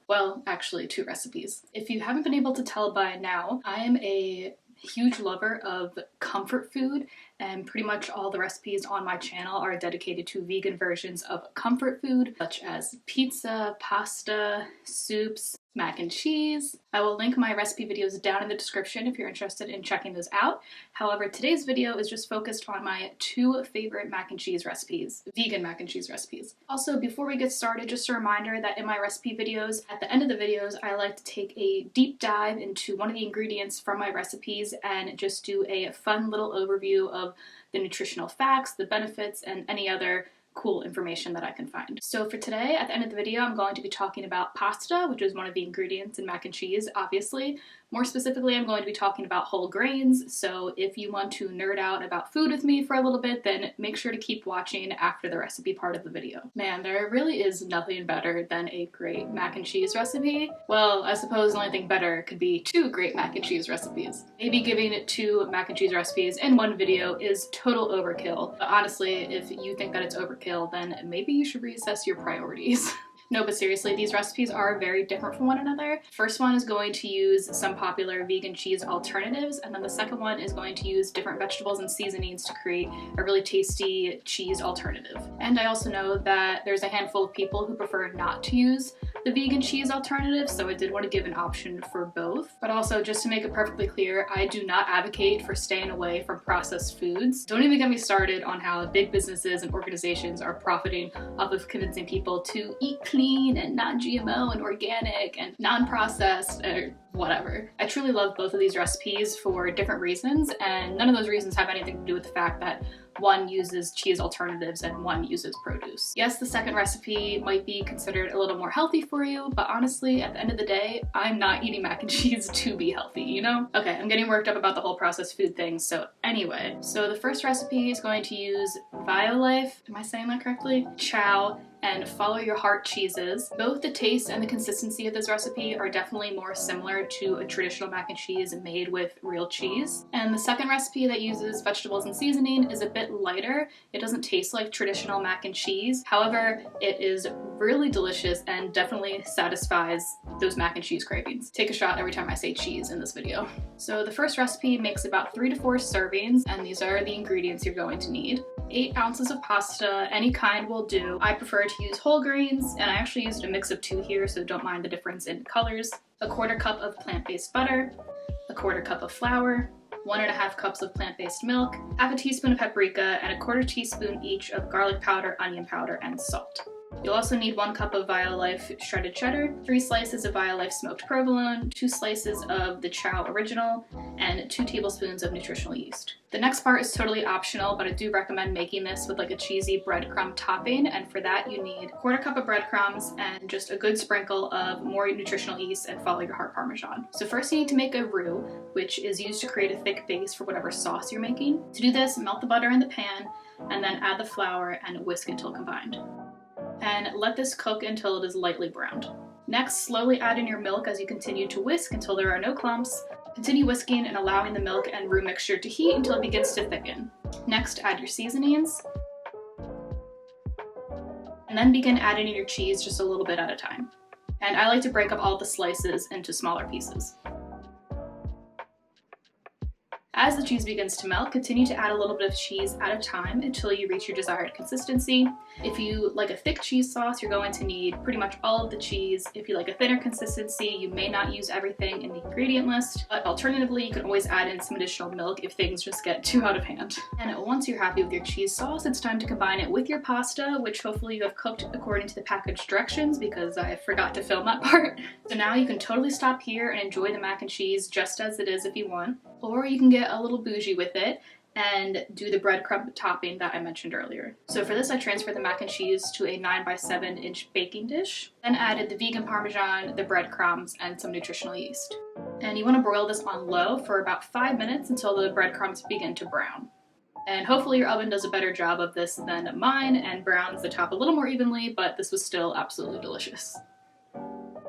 Well, actually 2 recipes. If you haven't been able to tell by now, I am a huge lover of comfort food, and pretty much all the recipes on my channel are dedicated to vegan versions of comfort food, such as pizza, pasta, soups, mac and cheese. I will link my recipe videos down in the description if you're interested in checking those out. However, today's video is just focused on my 2 favorite mac and cheese recipes, vegan mac and cheese recipes. Also, before we get started, just a reminder that in my recipe videos, at the end of the videos, I like to take a deep dive into one of the ingredients from my recipes and just do a fun little overview of the nutritional facts, the benefits, and any other cool information that I can find. So for today, at the end of the video, I'm going to be talking about pasta, which is one of the ingredients in mac and cheese, obviously. More specifically, I'm going to be talking about whole grains, so if you want to nerd out about food with me for a little bit, then make sure to keep watching after the recipe part of the video. Man, there really is nothing better than a great mac and cheese recipe. Well, I suppose the only thing better could be 2 great mac and cheese recipes. Maybe giving it 2 mac and cheese recipes in one video is total overkill, but honestly, if you think that it's overkill, then maybe you should reassess your priorities. No, but seriously, these recipes are very different from one another. First one is going to use some popular vegan cheese alternatives, and then the second one is going to use different vegetables and seasonings to create a really tasty cheese alternative. And I also know that there's a handful of people who prefer not to use the vegan cheese alternative, so I did want to give an option for both. But also, just to make it perfectly clear, I do not advocate for staying away from processed foods. Don't even get me started on how big businesses and organizations are profiting off of convincing people to eat clean and non-GMO and organic and non-processed or whatever. I truly love both of these recipes for different reasons, and none of those reasons have anything to do with the fact that one uses cheese alternatives and one uses produce. Yes, the second recipe might be considered a little more healthy for you, but honestly, at the end of the day, I'm not eating mac and cheese to be healthy, you know? Okay, I'm getting worked up about the whole processed food thing, so anyway. So the first recipe is going to use Violife, am I saying that correctly? Chao, and Follow Your Heart cheeses. Both the taste and the consistency of this recipe are definitely more similar to a traditional mac and cheese made with real cheese. And the second recipe that uses vegetables and seasoning is a bit lighter. It doesn't taste like traditional mac and cheese. However, it is really delicious and definitely satisfies those mac and cheese cravings. Take a shot every time I say cheese in this video. So the first recipe makes about 3 to 4 servings, and these are the ingredients you're going to need. 8 ounces of pasta, any kind will do. I prefer to use whole grains, and I actually used a mix of 2 here, so don't mind the difference in colors. 1/4 cup of plant-based butter, 1/4 cup of flour, 1.5 cups of plant-based milk, 1/2 teaspoon of paprika, and 1/4 teaspoon each of garlic powder, onion powder, and salt. You'll also need 1 cup of Violife shredded cheddar, 3 slices of Violife smoked provolone, 2 slices of the Chao original, and 2 tablespoons of nutritional yeast. The next part is totally optional, but I do recommend making this with like a cheesy breadcrumb topping, and for that you need 1/4 cup of breadcrumbs and just a good sprinkle of more nutritional yeast and Follow Your Heart Parmesan. So first you need to make a roux, which is used to create a thick base for whatever sauce you're making. To do this, melt the butter in the pan, and then add the flour and whisk until combined. And let this cook until it is lightly browned. Next, slowly add in your milk as you continue to whisk until there are no clumps. Continue whisking and allowing the milk and roux mixture to heat until it begins to thicken. Next, add your seasonings. And then begin adding in your cheese just a little bit at a time. And I like to break up all the slices into smaller pieces. As the cheese begins to melt, continue to add a little bit of cheese at a time until you reach your desired consistency. If you like a thick cheese sauce, you're going to need pretty much all of the cheese. If you like a thinner consistency, you may not use everything in the ingredient list, but alternatively, you can always add in some additional milk if things just get too out of hand. And once you're happy with your cheese sauce, it's time to combine it with your pasta, which hopefully you have cooked according to the package directions because I forgot to film that part. So now you can totally stop here and enjoy the mac and cheese just as it is if you want, or you can get a little bougie with it and do the breadcrumb topping that I mentioned earlier. So for this, I transferred the mac and cheese to a 9x7 inch baking dish, then added the vegan parmesan, the breadcrumbs, and some nutritional yeast. And you want to broil this on low for about 5 minutes until the breadcrumbs begin to brown. And hopefully your oven does a better job of this than mine and browns the top a little more evenly, but this was still absolutely delicious.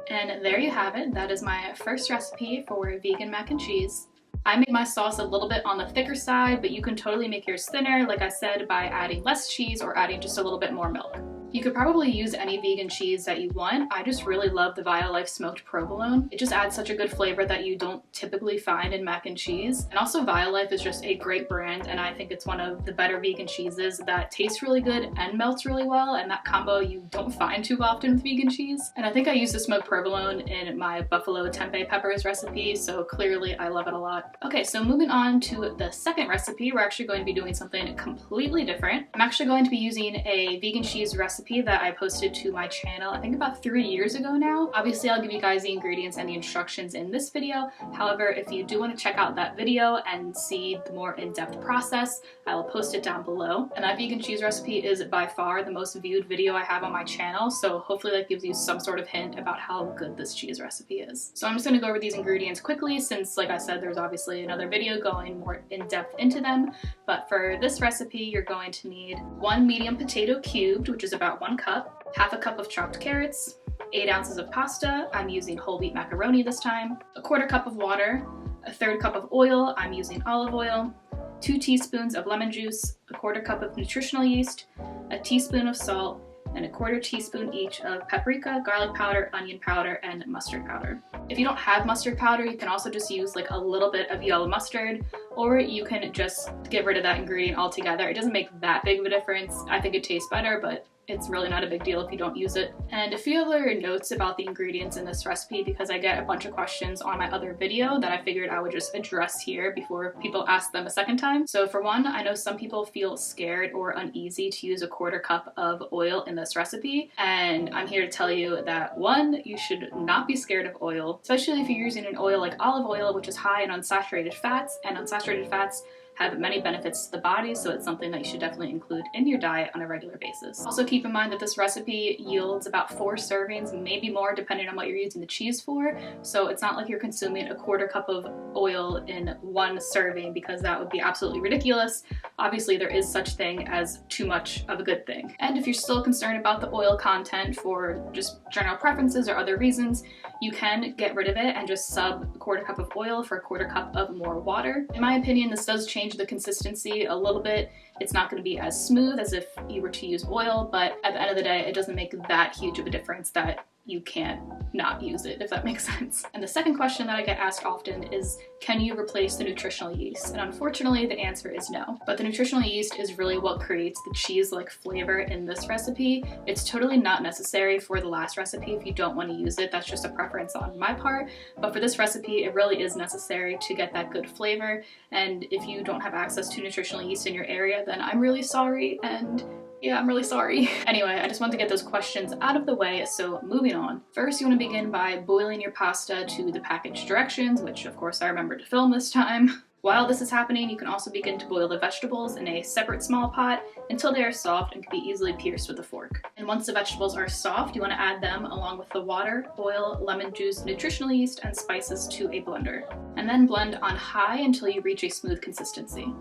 And there you have it. That is my first recipe for vegan mac and cheese. I made my sauce a little bit on the thicker side, but you can totally make yours thinner, like I said, by adding less cheese or adding just a little bit more milk. You could probably use any vegan cheese that you want. I just really love the Violife smoked provolone. It just adds such a good flavor that you don't typically find in mac and cheese. And also Violife is just a great brand, and I think it's one of the better vegan cheeses that tastes really good and melts really well, and that combo you don't find too often with vegan cheese. And I think I use the smoked provolone in my buffalo tempeh peppers recipe, so clearly I love it a lot. Okay, so moving on to the second recipe, we're actually going to be doing something completely different. I'm actually going to be using a vegan cheese recipe that I posted to my channel, I think about 3 years ago now. Obviously, I'll give you guys the ingredients and the instructions in this video. However, if you do want to check out that video and see the more in-depth process, I will post it down below. And that vegan cheese recipe is by far the most viewed video I have on my channel, so hopefully that gives you some sort of hint about how good this cheese recipe is. So I'm just going to go over these ingredients quickly since, like I said, there's obviously another video going more in-depth into them. But for this recipe, you're going to need 1 medium potato cubed, which is about 1 cup, half a cup of chopped carrots, 8 ounces of pasta, I'm using whole wheat macaroni this time, 1/4 cup of water, 1/3 cup of oil, I'm using olive oil, 2 teaspoons of lemon juice, 1/4 cup of nutritional yeast, a teaspoon of salt, and 1/4 teaspoon each of paprika, garlic powder, onion powder, and mustard powder. If you don't have mustard powder, you can also just use like a little bit of yellow mustard, or you can just get rid of that ingredient altogether. It doesn't make that big of a difference. I think it tastes better, but it's really not a big deal if you don't use it. And a few other notes about the ingredients in this recipe, because I get a bunch of questions on my other video that I figured I would just address here before people ask them a second time. So for one, I know some people feel scared or uneasy to use 1/4 cup of oil in this recipe, and I'm here to tell you that one, you should not be scared of oil, especially if you're using an oil like olive oil, which is high in unsaturated fats, and unsaturated fats have many benefits to the body, so it's something that you should definitely include in your diet on a regular basis. Also keep in mind that this recipe yields about 4 servings, maybe more depending on what you're using the cheese for, so it's not like you're consuming 1/4 cup of oil in 1 serving, because that would be absolutely ridiculous. Obviously there is such thing as too much of a good thing. And if you're still concerned about the oil content for just general preferences or other reasons, you can get rid of it and just sub 1/4 cup of oil for 1/4 cup of more water. In my opinion, this does change the consistency a little bit. It's not going to be as smooth as if you were to use oil, but at the end of the day, it doesn't make that huge of a difference that you can't not use it, if that makes sense. And the second question that I get asked often is, can you replace the nutritional yeast? And unfortunately, the answer is no. But the nutritional yeast is really what creates the cheese-like flavor in this recipe. It's totally not necessary for the last recipe if you don't want to use it. That's just a preference on my part. But for this recipe, it really is necessary to get that good flavor. And if you don't have access to nutritional yeast in your area, then I'm really sorry, and yeah, I'm really sorry. Anyway, I just wanted to get those questions out of the way, so moving on. First, you want to begin by boiling your pasta to the package directions, which of course I remembered to film this time. While this is happening, you can also begin to boil the vegetables in a separate small pot until they are soft and can be easily pierced with a fork. And once the vegetables are soft, you want to add them along with the water, oil, lemon juice, nutritional yeast, and spices to a blender. And then blend on high until you reach a smooth consistency.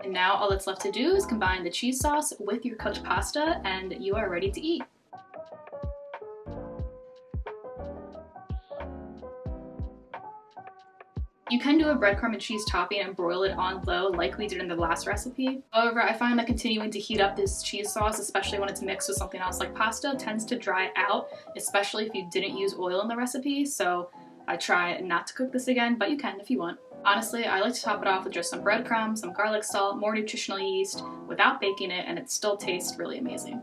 And now all that's left to do is combine the cheese sauce with your cooked pasta and you are ready to eat. You can do a breadcrumb and cheese topping and broil it on low like we did in the last recipe. However, I find that continuing to heat up this cheese sauce, especially when it's mixed with something else like pasta, tends to dry it out, especially if you didn't use oil in the recipe, so I try not to cook this again, but you can if you want. Honestly, I like to top it off with just some breadcrumbs, some garlic salt, more nutritional yeast, without baking it, and it still tastes really amazing.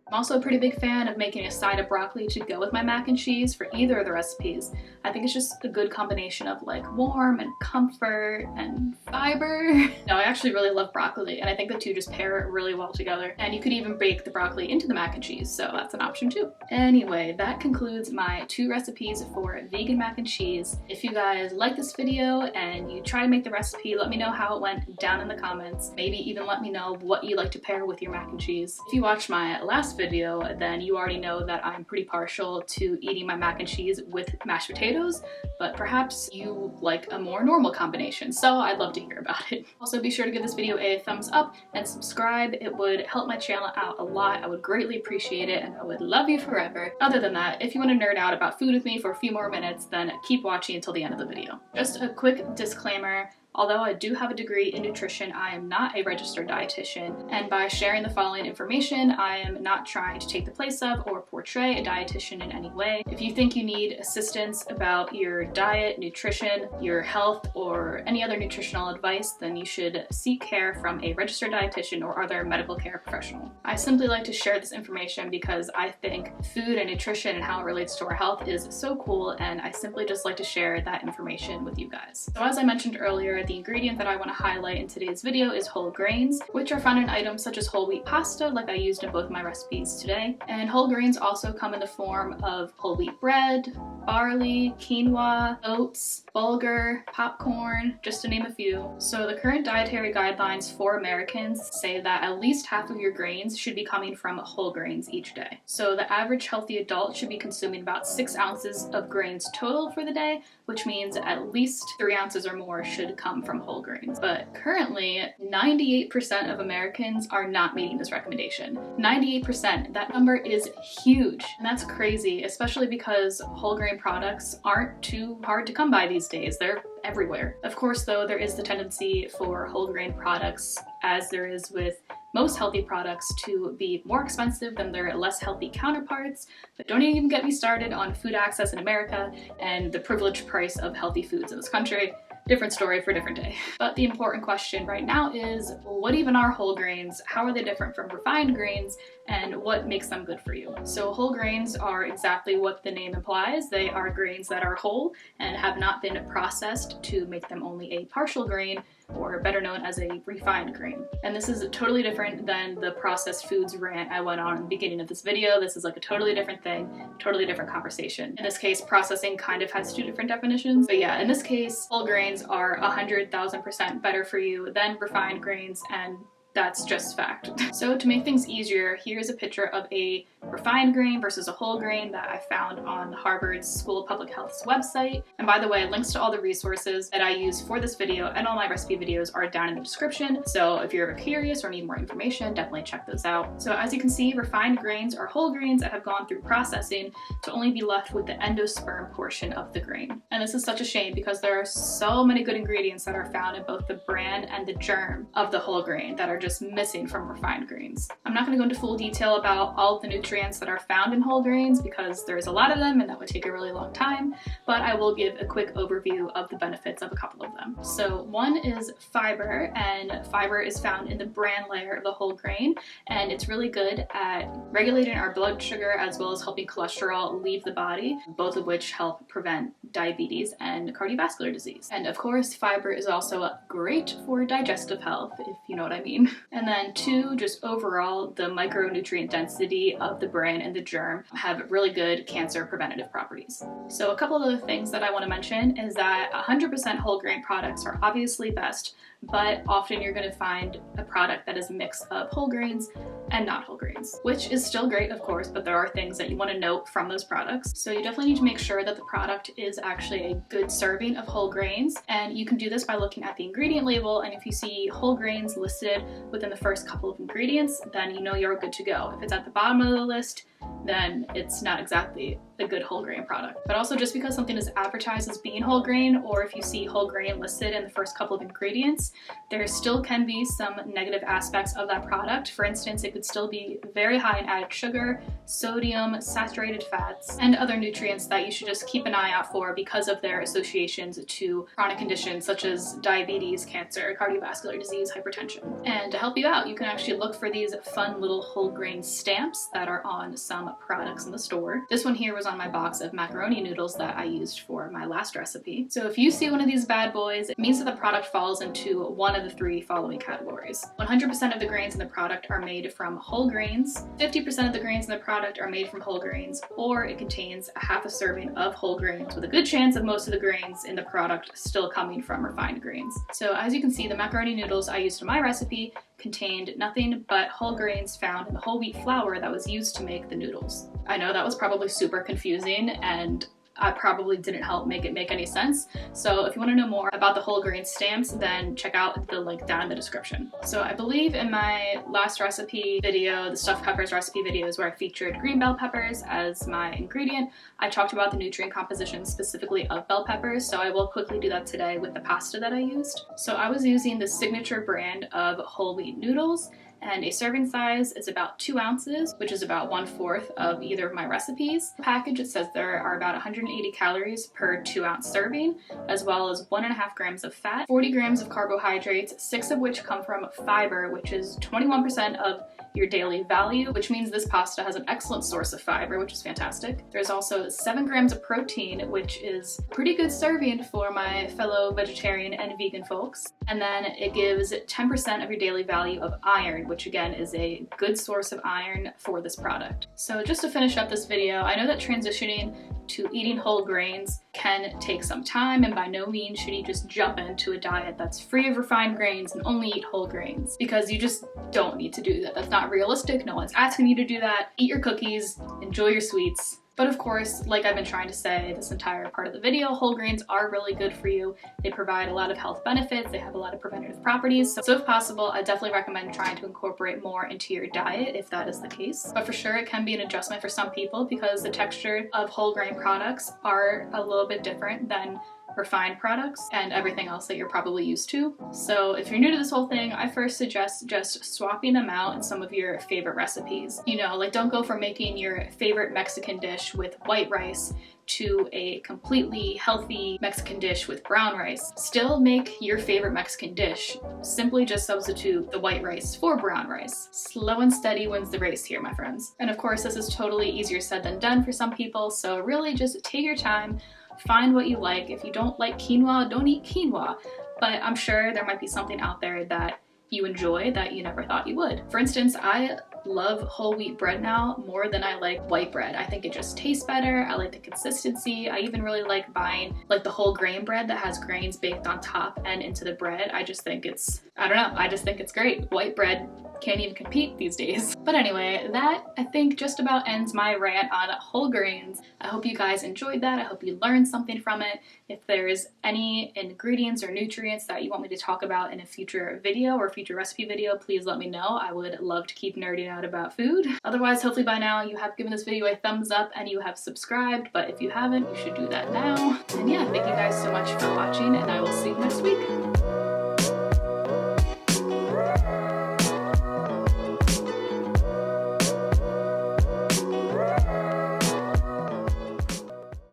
I'm also a pretty big fan of making a side of broccoli to go with my mac and cheese for either of the recipes. I think it's just a good combination of like warm and comfort and fiber. No, I actually really love broccoli and I think the two just pair really well together. And you could even bake the broccoli into the mac and cheese, so that's an option too. Anyway, that concludes my 2 recipes for vegan mac and cheese. If you guys like this video and you try to make the recipe, let me know how it went down in the comments. Maybe even let me know what you like to pair with your mac and cheese. If you watched my last video, then you already know that I'm pretty partial to eating my mac and cheese with mashed potatoes, but perhaps you like a more normal combination, so I'd love to hear about it. Also, be sure to give this video a thumbs up and subscribe. It would help my channel out a lot. I would greatly appreciate it, and I would love you forever. Other than that, if you want to nerd out about food with me for a few more minutes, then keep watching until the end of the video. Just a quick disclaimer. Although I do have a degree in nutrition, I am not a registered dietitian, and by sharing the following information, I am not trying to take the place of or portray a dietitian in any way. If you think you need assistance about your diet, nutrition, your health, or any other nutritional advice, then you should seek care from a registered dietitian or other medical care professional. I simply like to share this information because I think food and nutrition and how it relates to our health is so cool, and I simply just like to share that information with you guys. So as I mentioned earlier, the ingredient that I want to highlight in today's video is whole grains, which are found in items such as whole wheat pasta, like I used in both my recipes today. And whole grains also come in the form of whole wheat bread, barley, quinoa, oats, bulgur, popcorn, just to name a few. So the current dietary guidelines for Americans say that at least half of your grains should be coming from whole grains each day. So the average healthy adult should be consuming about 6 ounces of grains total for the day, which means at least 3 ounces or more should come from whole grains. But currently, 98% of Americans are not meeting this recommendation. 98%, that number is huge. And that's crazy, especially because whole grain products aren't too hard to come by these days. They're everywhere. Of course, though, there is the tendency for whole grain products, as there is with most healthy products, to be more expensive than their less healthy counterparts. But don't even get me started on food access in America and the privileged price of healthy foods in this country. Different story for a different day. But the important question right now is, what even are whole grains? How are they different from refined grains? And what makes them good for you? So whole grains are exactly what the name implies. They are grains that are whole and have not been processed to make them only a partial grain, or better known as a refined grain. And this is totally different than the processed foods rant I went on in the beginning of this video. This is like a totally different thing, totally different conversation. In this case, processing kind of has 2 different definitions. But yeah, in this case, whole grains are 100,000% better for you than refined grains, and that's just fact. So to make things easier, here's a picture of a refined grain versus a whole grain that I found on Harvard's School of Public Health's website. And by the way, links to all the resources that I use for this video and all my recipe videos are down in the description. So if you're ever curious or need more information, definitely check those out. So as you can see, refined grains are whole grains that have gone through processing to only be left with the endosperm portion of the grain. And this is such a shame because there are so many good ingredients that are found in both the bran and the germ of the whole grain that are just missing from refined grains. I'm not going to go into full detail about all of the nutrients that are found in whole grains because there's a lot of them and that would take a really long time, but I will give a quick overview of the benefits of a couple of them. So one is fiber, and fiber is found in the bran layer of the whole grain, and it's really good at regulating our blood sugar as well as helping cholesterol leave the body, both of which help prevent diabetes and cardiovascular disease. And of course, fiber is also great for digestive health, if you know what I mean. And then 2, just overall, the micronutrient density of the bran and the germ have really good cancer preventative properties. So a couple of other things that I want to mention is that 100% whole grain products are obviously best, but often you're going to find a product that is a mix of whole grains and not whole grains, which is still great, of course, but there are things that you want to note from those products. So you definitely need to make sure that the product is actually a good serving of whole grains, and you can do this by looking at the ingredient label, and if you see whole grains listed within the first couple of ingredients, then you know you're good to go. If it's at the bottom of the list, then it's not exactly a good whole grain product. But also, just because something is advertised as being whole grain, or if you see whole grain listed in the first couple of ingredients, there still can be some negative aspects of that product. For instance, it could still be very high in added sugar, sodium, saturated fats, and other nutrients that you should just keep an eye out for because of their associations to chronic conditions such as diabetes, cancer, cardiovascular disease, hypertension. And to help you out, you can actually look for these fun little whole grain stamps that are on some products in the store. This one here was on my box of macaroni noodles that I used for my last recipe. So if you see one of these bad boys, it means that the product falls into one of the 3 following categories. 100% of the grains in the product are made from whole grains, 50% of the grains in the product are made from whole grains, or it contains a half a serving of whole grains with a good chance of most of the grains in the product still coming from refined grains. So as you can see, the macaroni noodles I used in my recipe contained nothing but whole grains found in the whole wheat flour that was used to make the noodles. I know that was probably super confusing, and I probably didn't help make it make any sense. So if you want to know more about the whole grain stamps, then check out the link down in the description. So I believe in my last recipe video, the stuffed peppers recipe videos where I featured green bell peppers as my ingredient, I talked about the nutrient composition specifically of bell peppers, so I will quickly do that today with the pasta that I used. So I was using the signature brand of whole wheat noodles, and a serving size is about 2 ounces, which is about 1/4 of either of my recipes. The package, it says there are about 180 calories per 2 ounce serving, as well as 1.5 grams of fat, 40 grams of carbohydrates, 6 of which come from fiber, which is 21% of your daily value, which means this pasta has an excellent source of fiber, which is fantastic. There's also 7 grams of protein, which is pretty good serving for my fellow vegetarian and vegan folks. And then it gives 10% of your daily value of iron, which again is a good source of iron for this product. So just to finish up this video, I know that transitioning to eating whole grains can take some time, and by no means should you just jump into a diet that's free of refined grains and only eat whole grains, because you just don't need to do that. That's not realistic. No one's asking you to do that. Eat your cookies, enjoy your sweets. But of course, like I've been trying to say this entire part of the video, whole grains are really good for you. They provide a lot of health benefits. They have a lot of preventative properties. So if possible, I definitely recommend trying to incorporate more into your diet if that is the case. But for sure, it can be an adjustment for some people because the texture of whole grain products are a little bit different than refined products and everything else that you're probably used to. So if you're new to this whole thing, I first suggest just swapping them out in some of your favorite recipes. You know, like don't go from making your favorite Mexican dish with white rice to a completely healthy Mexican dish with brown rice. Still make your favorite Mexican dish. Simply just substitute the white rice for brown rice. Slow and steady wins the race here, my friends. And of course, this is totally easier said than done for some people, so really just take your time. Find what you like. If you don't like quinoa, don't eat quinoa. But I'm sure there might be something out there that you enjoy that you never thought you would. For instance, I love whole wheat bread now more than I like white bread. I think it just tastes better. I like the consistency. I even really like buying like the whole grain bread that has grains baked on top and into the bread. I just think it's, I don't know, I just think it's great. White bread can't even compete these days. But anyway, that I think just about ends my rant on whole grains. I hope you guys enjoyed that. I hope you learned something from it. If there's any ingredients or nutrients that you want me to talk about in a future video or future recipe video, please let me know. I would love to keep nerding out about food. Otherwise, hopefully by now you have given this video a thumbs up and you have subscribed, but if you haven't, you should do that now. And yeah, thank you guys so much for watching, and I will see you next week.